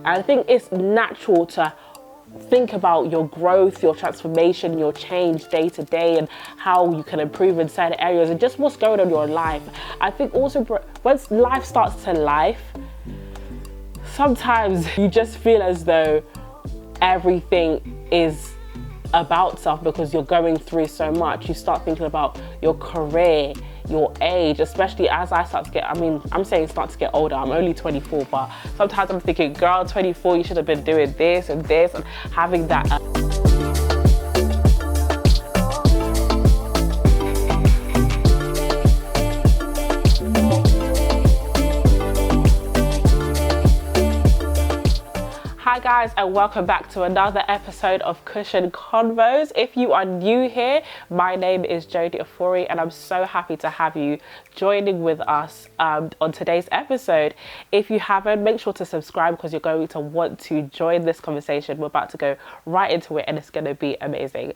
And I think it's natural to think about your growth, your transformation, your change day to day, and how you can improve in certain areas and just what's going on in your life. I think also once life starts to life, sometimes you just feel as though everything is about stuff because you're going through so much. You start thinking about your career, your age, especially as I start to get, I'm saying start to get older. I'm only 24, but sometimes I'm thinking, girl, 24, you should have been doing this and this and having that. Hi guys, and welcome back to another episode of CUSHN CNVOS. If you are new here, my name is Jodie Ofori, and I'm so happy to have you joining with us on today's episode. If you haven't, make sure to subscribe because you're going to want to join this conversation. We're about to go right into it and it's going to be amazing.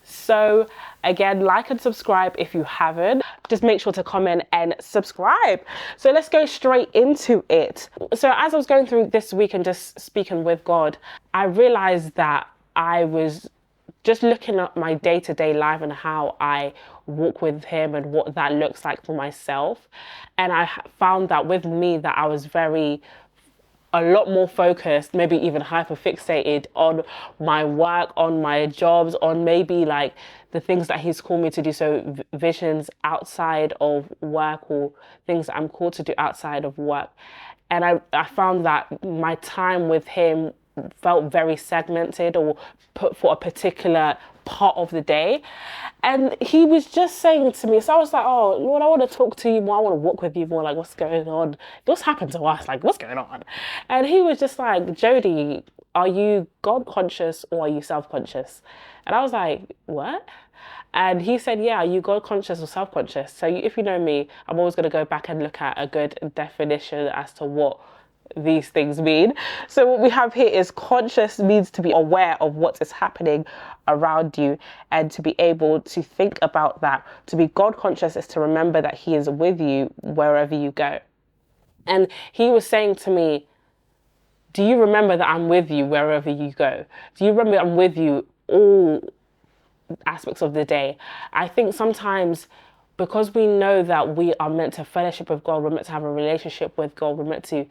So again, like and subscribe if you haven't. Just make sure to comment and subscribe. So let's go straight into it. So as I was going through this week and just speaking with God, I realized that I was just looking at my day-to-day life and how I walk with him and what that looks like for myself. And I found that with me that I was a lot more focused, maybe even hyper fixated on my work, on my jobs, on maybe like the things that he's called me to do. So visions outside of work or things that I'm called to do outside of work. And I found that my time with him felt very segmented or put for a particular part of the day. And he was just saying to me, so I was like, oh Lord, I want to talk to you more, I want to walk with you more, like what's going on, what's happened to us, like what's going on? And he was just like, Jodie, are you God conscious or are you self-conscious? And I was like, what? And he said, yeah, are you God conscious or self-conscious? So if you know me, I'm always going to go back and look at a good definition as to what these things mean. So what we have here is conscious means to be aware of what is happening around you and to be able to think about that. To be God conscious is to remember that he is with you wherever you go. And he was saying to me, do you remember that I'm with you wherever you go? Do you remember I'm with you all aspects of the day? I think sometimes because we know that we are meant to fellowship with God, we're meant to have a relationship with God, we're meant to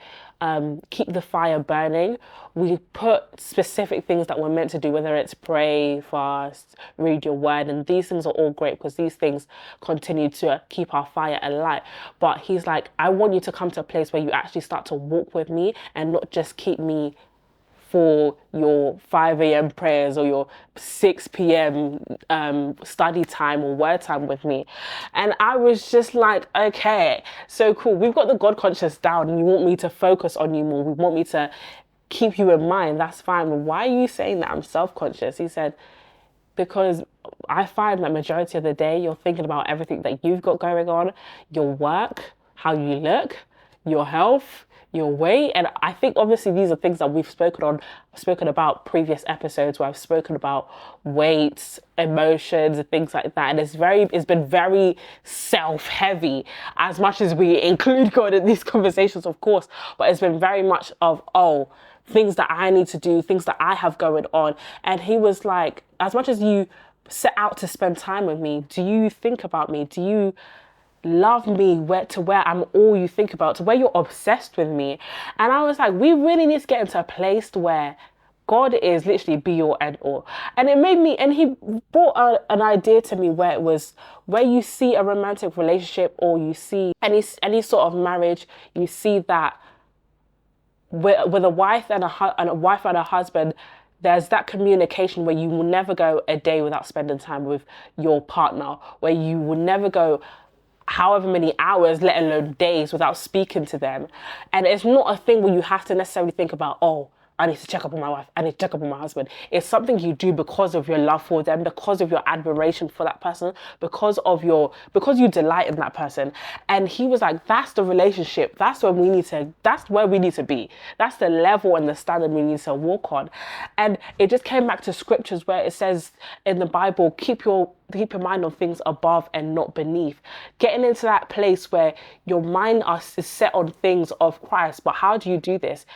keep the fire burning, we put specific things that we're meant to do, whether it's pray, fast, read your word, and these things are all great because these things continue to keep our fire alight. But he's like, I want you to come to a place where you actually start to walk with me and not just keep me for your 5 a.m. prayers or your 6 p.m. Study time or word time with me. And I was just like, okay, so cool. We've got the God conscious down and you want me to focus on you more. We want me to keep you in mind. That's fine. But why are you saying that I'm self-conscious? He said, because I find that majority of the day you're thinking about everything that you've got going on, your work, how you look, your health, your weight. And I think obviously these are things that we've spoken about previous episodes where I've spoken about weights, emotions and things like that. And it's been very self-heavy, as much as we include God in these conversations, of course, but it's been very much of, things that I need to do, things that I have going on. And he was like, as much as you set out to spend time with me, do you think about me? Do you love me where I'm all you think about, to where you're obsessed with me? And I was like, we really need to get into a place where God is literally be all and all. And it made me, and he brought an idea to me where it was, where you see a romantic relationship or you see any sort of marriage, you see that with a wife and a husband, there's that communication where you will never go a day without spending time with your partner, where you will never go however many hours, let alone days, without speaking to them. And it's not a thing where you have to necessarily think about, I need to check up on my wife, I need to check up on my husband. It's something you do because of your love for them, because of your admiration for that person, because you delight in that person. And he was like, that's the relationship. That's where we need to be. That's the level and the standard we need to walk on. And it just came back to scriptures where it says in the Bible, keep your mind on things above and not beneath. Getting into that place where your mind is set on things of Christ. But how do you do this?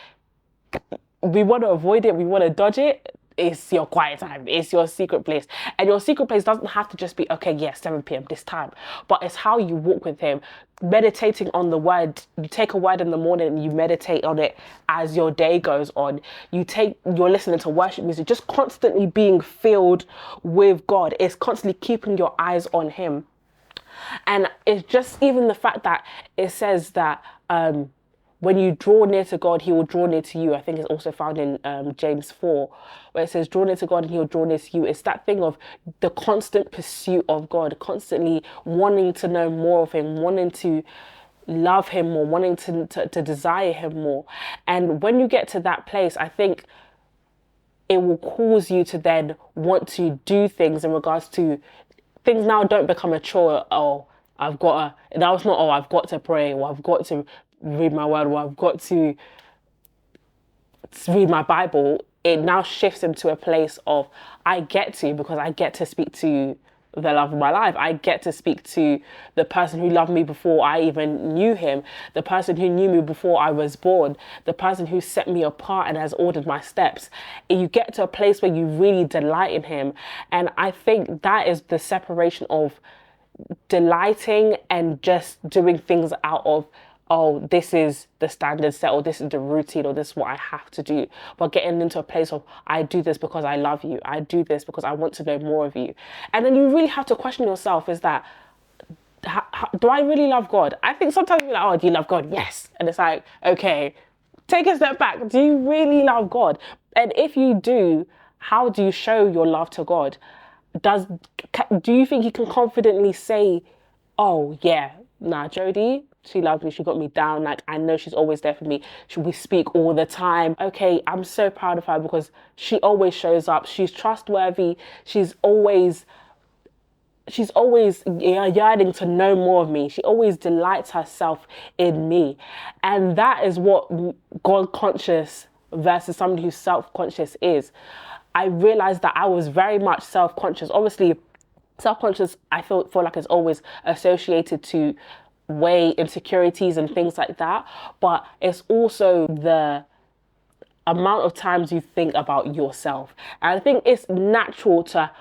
we want to avoid it, we want to dodge it. It's your quiet time. It's your secret place. And your secret place doesn't have to just be, okay, yes, 7 p.m. this time. But it's how you walk with him, meditating on the word. You take a word in the morning and you meditate on it as your day goes on. You're listening to worship music, just constantly being filled with God. It's constantly keeping your eyes on him. And it's just even the fact that it says that when you draw near to God, he will draw near to you. I think it's also found in James 4, where it says, draw near to God and he'll draw near to you. It's that thing of the constant pursuit of God, constantly wanting to know more of him, wanting to love him more, wanting to desire him more. And when you get to that place, I think it will cause you to then want to do things in regards to things now don't become a chore. Oh, I've got to, that was not, oh, I've got to pray, or I've got to read my word, or I've got to read my Bible. It now shifts into a place of, I get to, because I get to speak to the love of my life. I get to speak to the person who loved me before I even knew him, the person who knew me before I was born, the person who set me apart and has ordered my steps. You get to a place where you really delight in him. And I think that is the separation of delighting and just doing things out of, oh, this is the standard set, or this is the routine, or this is what I have to do. But getting into a place of, I do this because I love you. I do this because I want to know more of you. And then you really have to question yourself, is that, do I really love God? I think sometimes you're like, oh, do you love God? Yes. And it's like, okay, take a step back. Do you really love God? And if you do, how do you show your love to God? Do you think you can confidently say, oh yeah, nah, Jodie, she loves me, she got me down, like I know she's always there for me, we speak all the time. Okay, I'm so proud of her because she always shows up, she's trustworthy, she's always yearning to know more of me. She always delights herself in me. And that is what God conscious versus somebody who's self-conscious is. I realized that I was very much self-conscious. Obviously, self-conscious, I feel like it's always associated to weight, insecurities and things like that. But it's also the amount of times you think about yourself. And I think it's natural to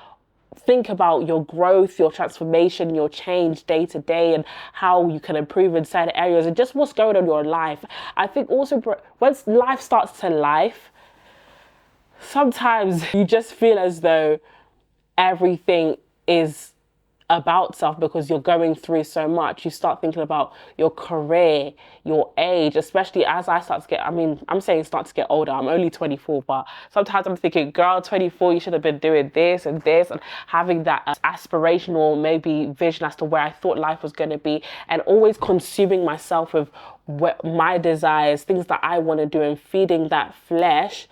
think about your growth, your transformation, your change day to day, and how you can improve in certain areas and just what's going on in your life. I think also once life starts to life, sometimes you just feel as though everything is about self because you're going through so much. You start thinking about your career, your age, especially as I start to get, I'm saying start to get older. I'm only 24, but sometimes I'm thinking, girl, 24, you should have been doing this and this, and having that aspirational maybe vision as to where I thought life was going to be, and always consuming myself with my desires, things that I want to do, and feeding that flesh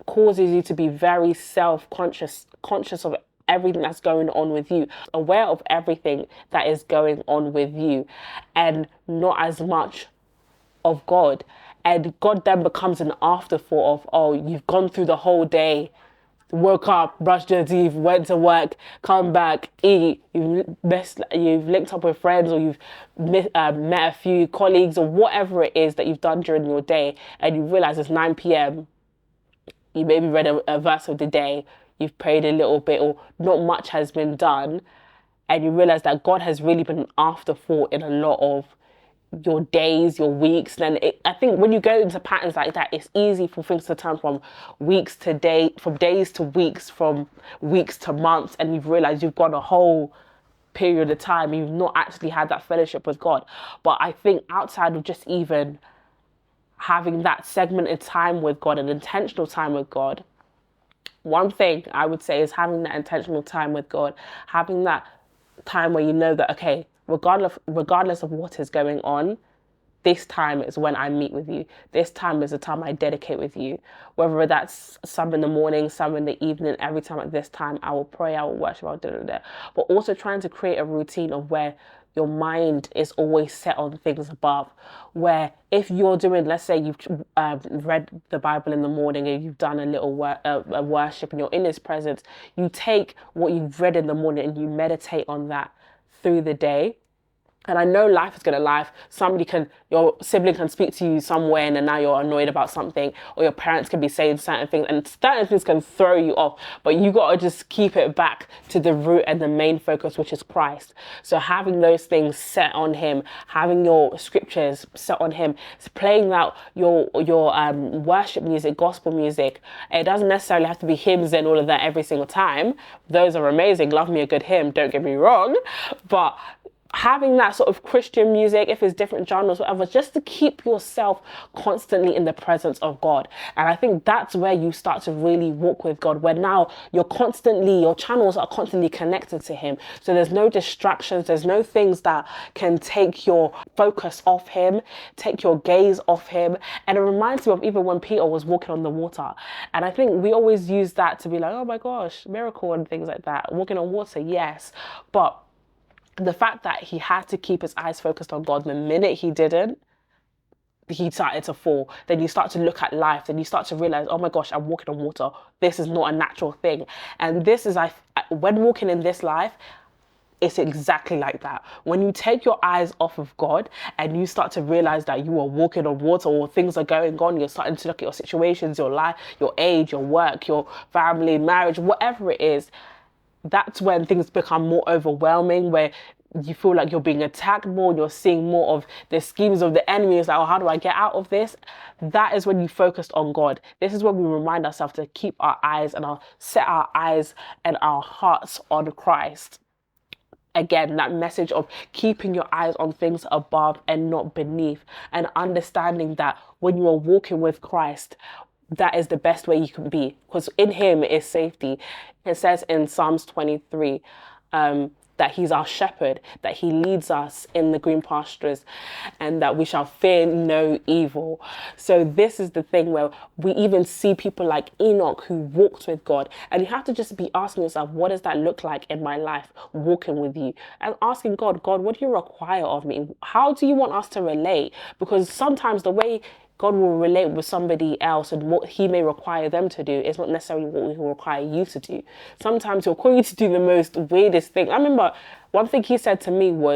causes you to be very self-conscious, conscious of everything that's going on with you, aware of everything that is going on with you, and not as much of God. And God then becomes an afterthought of, oh, you've gone through the whole day, woke up, brushed your teeth, went to work, come back, eat, you've linked up with friends, or you've met a few colleagues, or whatever it is that you've done during your day, and you realize it's 9 p.m. You maybe read a verse of the day, you've prayed a little bit, or not much has been done, and you realize that God has really been an afterthought in a lot of your days, your weeks. Then I think when you go into patterns like that, it's easy for things to turn from weeks to day, from days to weeks, from weeks to months, and you've realized you've gone a whole period of time, you've not actually had that fellowship with God. But I think outside of just even having that segmented time with God, an intentional time with God, one thing I would say is having that intentional time with God, having that time where you know that, okay, regardless of what is going on, this time is when I meet with you. This time is the time I dedicate with you. Whether that's some in the morning, some in the evening, every time at this time, I will pray, I will worship, I'll do that. But also trying to create a routine of where your mind is always set on things above, where if you're doing, let's say you've read the Bible in the morning and you've done a little worship and you're in his presence, you take what you've read in the morning and you meditate on that through the day. And I know life is going to life. Your sibling can speak to you somewhere and then now you're annoyed about something, or your parents can be saying certain things and certain things can throw you off, but you got to just keep it back to the root and the main focus, which is Christ. So having those things set on him, having your scriptures set on him, playing out your worship music, gospel music. It doesn't necessarily have to be hymns and all of that every single time. Those are amazing. Love me a good hymn, don't get me wrong. But having that sort of Christian music, if it's different genres, whatever, just to keep yourself constantly in the presence of God. And I think that's where you start to really walk with God, where now your channels are constantly connected to him. So there's no distractions, there's no things that can take your focus off him, take your gaze off him. And it reminds me of even when Peter was walking on the water. And I think we always use that to be like, oh my gosh, miracle and things like that. Walking on water, yes. But the fact that he had to keep his eyes focused on God, the minute he didn't, he started to fall. Then you start to look at life, then you start to realize, oh my gosh, I'm walking on water. This is not a natural thing. And this is, when walking in this life, it's exactly like that. When you take your eyes off of God and you start to realize that you are walking on water, or things are going on, you're starting to look at your situations, your life, your age, your work, your family, marriage, whatever it is, that's when things become more overwhelming, where you feel like you're being attacked more, you're seeing more of the schemes of the enemy. It's like, oh, how do I get out of this? That is when you focused on God. This is when we remind ourselves to keep our eyes and set our eyes and our hearts on Christ. Again, that message of keeping your eyes on things above and not beneath, and understanding that when you are walking with Christ, that is the best way you can be, because in him is safety. It says in Psalms 23 that he's our shepherd, that he leads us in the green pastures, and that we shall fear no evil. So this is the thing where we even see people like Enoch who walked with God, and you have to just be asking yourself, what does that look like in my life, walking with you? And asking God, what do you require of me? How do you want us to relate? Because sometimes the way God will relate with somebody else and what he may require them to do is not necessarily what he will require you to do. Sometimes he'll call you to do the most weirdest thing. I remember one thing he said to me was,